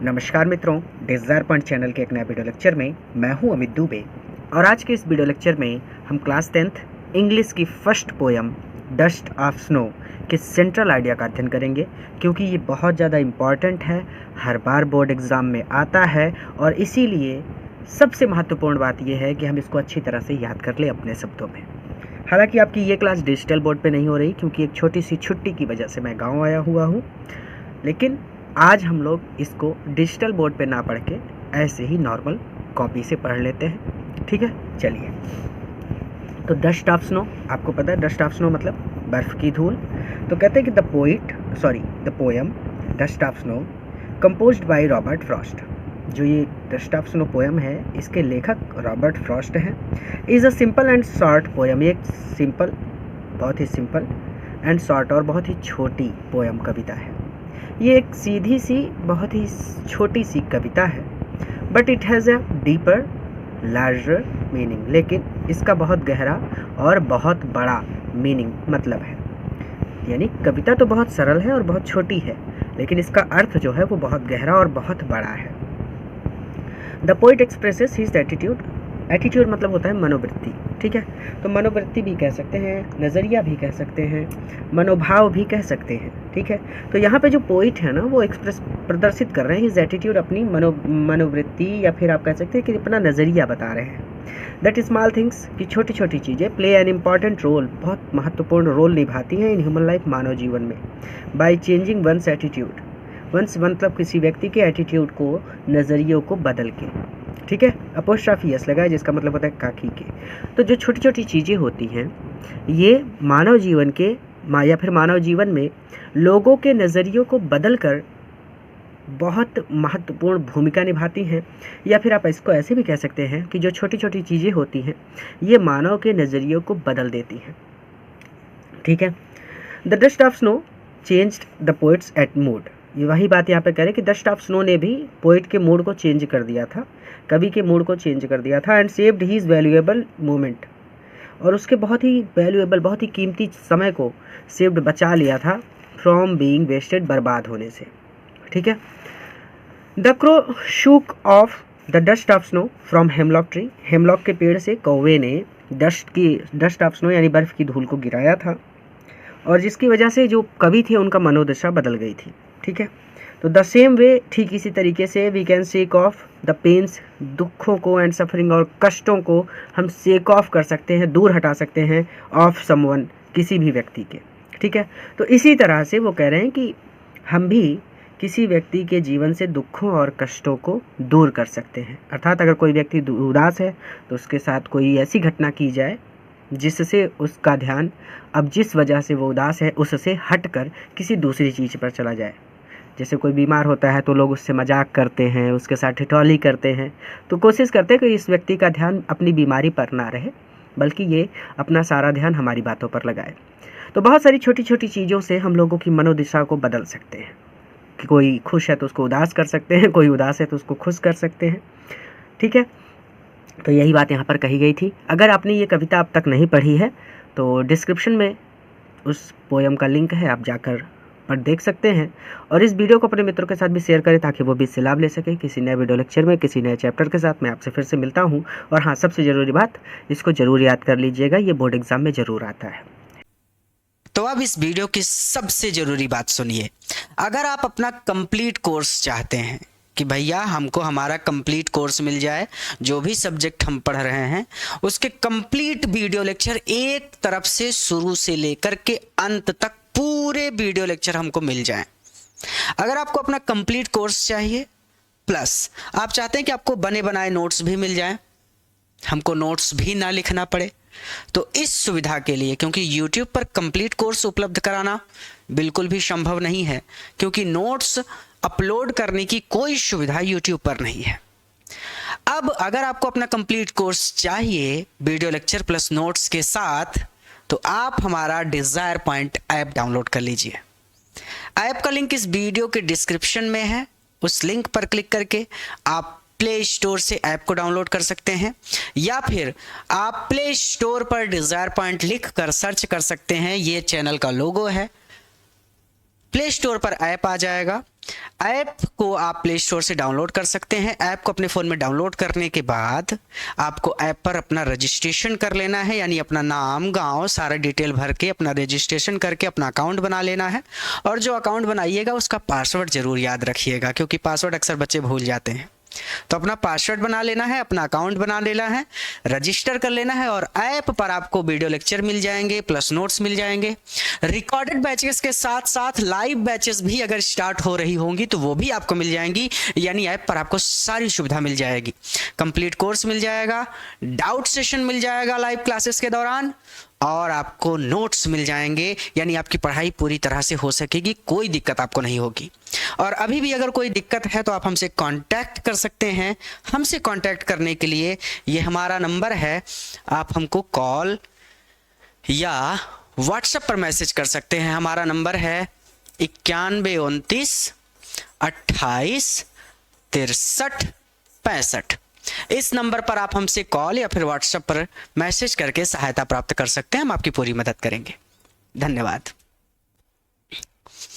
नमस्कार मित्रों, desire point channel के एक नए वीडियो लेक्चर में मैं हूं अमित दुबे। और आज के इस वीडियो लेक्चर में हम क्लास 10th इंग्लिश की first poem dust of snow के सेंट्रल आइडिया का अध्ययन करेंगे, क्योंकि ये बहुत ज़्यादा इम्पॉर्टेंट है, हर बार बोर्ड एग्ज़ाम में आता है और इसीलिए सबसे महत्वपूर्ण बात यह है कि हम इसको अच्छी तरह से याद कर लें अपने शब्दों में। हालांकि आपकी ये क्लास डिजिटल बोर्ड पे नहीं हो रही, क्योंकि एक छोटी सी छुट्टी की वजह से मैं गाँव आया हुआ हूँ, लेकिन आज हम लोग इसको डिजिटल बोर्ड पे ना पढ़ के ऐसे ही नॉर्मल कॉपी से पढ़ लेते हैं। ठीक है, चलिए। तो डस्ट ऑफ स्नो, आपको पता है डस्ट ऑफ स्नो मतलब बर्फ़ की धूल। तो कहते हैं कि the poem dust of snow composed by Robert Frost. जो ये डस्ट ऑफ स्नो पोएम है, इसके लेखक रॉबर्ट फ्रॉस्ट हैं। Is a simple and short poem. ये एक बहुत ही सिंपल एंड शॉर्ट और बहुत ही छोटी पोएम कविता है। ये एक सीधी सी बहुत ही छोटी सी कविता है, but it has a deeper larger meaning. लेकिन इसका बहुत गहरा और बहुत बड़ा मीनिंग मतलब है। यानी कविता तो बहुत सरल है और बहुत छोटी है, लेकिन इसका अर्थ जो है वो बहुत गहरा और बहुत बड़ा है। The poet expresses his attitude. Attitude मतलब होता है मनोवृत्ति। ठीक है, तो मनोवृत्ति भी कह सकते हैं, नज़रिया भी कह सकते हैं, मनोभाव भी कह सकते हैं। ठीक है, तो यहाँ पे जो पोइट है ना, वो प्रदर्शित कर रहे हैं हिज एटीट्यूड, अपनी मनोवृत्ति, या फिर आप कह सकते हैं कि अपना नज़रिया बता रहे हैं। दैट स्मॉल थिंग्स, की छोटी छोटी चीज़ें प्ले एन इम्पॉर्टेंट रोल, बहुत महत्वपूर्ण रोल निभाती हैं इन ह्यूमन लाइफ, मानव जीवन में, by changing one's attitude. One's मतलब किसी व्यक्ति के एटीट्यूड को, नज़रियों को बदल के। ठीक है, अपोस्ट्रोफी एस लगा है, जिसका मतलब होता है काकी के। तो जो छोटी छोटी चीज़ें होती हैं, ये मानव जीवन के या फिर मानव जीवन में लोगों के नज़रियों को बदल कर बहुत महत्वपूर्ण भूमिका निभाती हैं। या फिर आप इसको ऐसे भी कह सकते हैं कि जो छोटी छोटी चीज़ें होती हैं, ये मानव के नज़रियों को बदल देती हैं। ठीक है, the dust of snow changed the poet's at mood. ये वही बात यहाँ पे कह रहे हैं कि डस्ट ऑफ स्नो ने भी पोइट के मूड को चेंज कर दिया था, कवि के मूड को चेंज कर दिया था। And saved his valuable moment, और उसके बहुत ही वैल्यूएबल, बहुत ही कीमती समय को सेव्ड, बचा लिया था, फ्रॉम बीइंग वेस्टेड, बर्बाद होने से। ठीक है, the crow shook of the dust of snow from hemlock tree. Hemlock के पेड़ से कौवे ने डस्ट ऑफ स्नो यानी बर्फ़ की धूल को गिराया था, और जिसकी वजह से जो कवि थे उनका मनोदशा बदल गई थी। ठीक है, तो द सेम वे, ठीक इसी तरीके से we can shake off the pains, दुखों को, एंड सफरिंग, और कष्टों को हम शेक ऑफ कर सकते हैं, दूर हटा सकते हैं, ऑफ समवन, किसी भी व्यक्ति के। ठीक है, तो इसी तरह से वो कह रहे हैं कि हम भी किसी व्यक्ति के जीवन से दुखों और कष्टों को दूर कर सकते हैं। अर्थात अगर कोई व्यक्ति उदास है तो उसके साथ कोई ऐसी घटना की जाए जिससे उसका ध्यान अब जिस वजह से वो उदास है उससे हटकर किसी दूसरी चीज़ पर चला जाए। जैसे कोई बीमार होता है तो लोग उससे मजाक करते हैं, उसके साथ ठिठौली करते हैं, तो कोशिश करते हैं कि इस व्यक्ति का ध्यान अपनी बीमारी पर ना रहे, बल्कि ये अपना सारा ध्यान हमारी बातों पर लगाए। तो बहुत सारी छोटी छोटी चीज़ों से हम लोगों की मनोदशा को बदल सकते हैं। कि कोई खुश है तो उसको उदास कर सकते हैं, कोई उदास है तो उसको खुश कर सकते हैं। ठीक है, तो यही बात यहाँ पर कही गई थी। अगर आपने ये कविता अब तक नहीं पढ़ी है तो डिस्क्रिप्शन में उस पोएम का लिंक है, आप जाकर पर देख सकते हैं। और इस वीडियो को अपने मित्रों के साथ भी शेयर करें ताकि वो भी इससे लाभ ले सकें। किसी नए वीडियो लेक्चर में, किसी नए चैप्टर के साथ मैं आपसे फिर से मिलता हूँ। और हाँ, सबसे ज़रूरी बात, इसको ज़रूर याद कर लीजिएगा, ये बोर्ड एग्जाम में ज़रूर आता है। तो अब इस वीडियो की सबसे ज़रूरी बात सुनिए। अगर आप अपना कंप्लीट कोर्स चाहते हैं कि भैया हमको हमारा कंप्लीट कोर्स मिल जाए, जो भी सब्जेक्ट हम पढ़ रहे हैं उसके कंप्लीट वीडियो लेक्चर एक तरफ से शुरू से लेकर के अंत तक पूरे वीडियो लेक्चर हमको मिल जाएं। अगर आपको अपना कंप्लीट कोर्स चाहिए, प्लस आप चाहते हैं कि आपको बने बनाए नोट्स भी मिल जाएं, हमको नोट्स भी ना लिखना पड़े, तो इस सुविधा के लिए, क्योंकि YouTube पर कंप्लीट कोर्स उपलब्ध कराना बिल्कुल भी संभव नहीं है, क्योंकि नोट्स अपलोड करने की कोई सुविधा YouTube पर नहीं है। अब अगर आपको अपना कंप्लीट कोर्स चाहिए वीडियो लेक्चर प्लस नोट्स के साथ, तो आप हमारा डिज़ायर पॉइंट ऐप डाउनलोड कर लीजिए। ऐप का लिंक इस वीडियो के डिस्क्रिप्शन में है। उस लिंक पर क्लिक करके आप प्ले स्टोर से ऐप को डाउनलोड कर सकते हैं, या फिर आप प्ले स्टोर पर डिज़ायर पॉइंट लिख कर सर्च कर सकते हैं। ये चैनल का लोगो है, प्ले स्टोर पर ऐप आ जाएगा, ऐप को आप प्ले स्टोर से डाउनलोड कर सकते हैं। ऐप को अपने फ़ोन में डाउनलोड करने के बाद आपको ऐप पर अपना रजिस्ट्रेशन कर लेना है, यानी अपना नाम, गांव, सारा डिटेल भर के अपना रजिस्ट्रेशन करके अपना अकाउंट बना लेना है। और जो अकाउंट बनाइएगा उसका पासवर्ड ज़रूर याद रखिएगा, क्योंकि पासवर्ड अक्सर बच्चे भूल जाते हैं। तो अपना पासवर्ड बना लेना है, अपना अकाउंट बना लेना है, रजिस्टर कर लेना है, और ऐप पर आपको वीडियो लेक्चर मिल जाएंगे, प्लस नोट्स मिल जाएंगे। रिकॉर्डेड बैचेस के साथ साथ लाइव बैचेस भी अगर स्टार्ट हो रही होंगी तो वो भी आपको मिल जाएंगी, यानी ऐप पर आपको सारी सुविधा मिल जाएगी। कंप्लीट कोर्स मिल जाएगा, डाउट सेशन मिल जाएगा लाइव क्लासेस के दौरान, और आपको नोट्स मिल जाएंगे, यानी आपकी पढ़ाई पूरी तरह से हो सकेगी, कोई दिक्कत आपको नहीं होगी। और अभी भी अगर कोई दिक्कत है तो आप हमसे कांटेक्ट कर सकते हैं। हमसे कांटेक्ट करने के लिए ये हमारा नंबर है, आप हमको कॉल या व्हाट्सएप पर मैसेज कर सकते हैं। हमारा नंबर है 9129 28 63 65। इस नंबर पर आप हमसे कॉल या फिर व्हाट्सएप पर मैसेज करके सहायता प्राप्त कर सकते हैं। हम आपकी पूरी मदद करेंगे। धन्यवाद।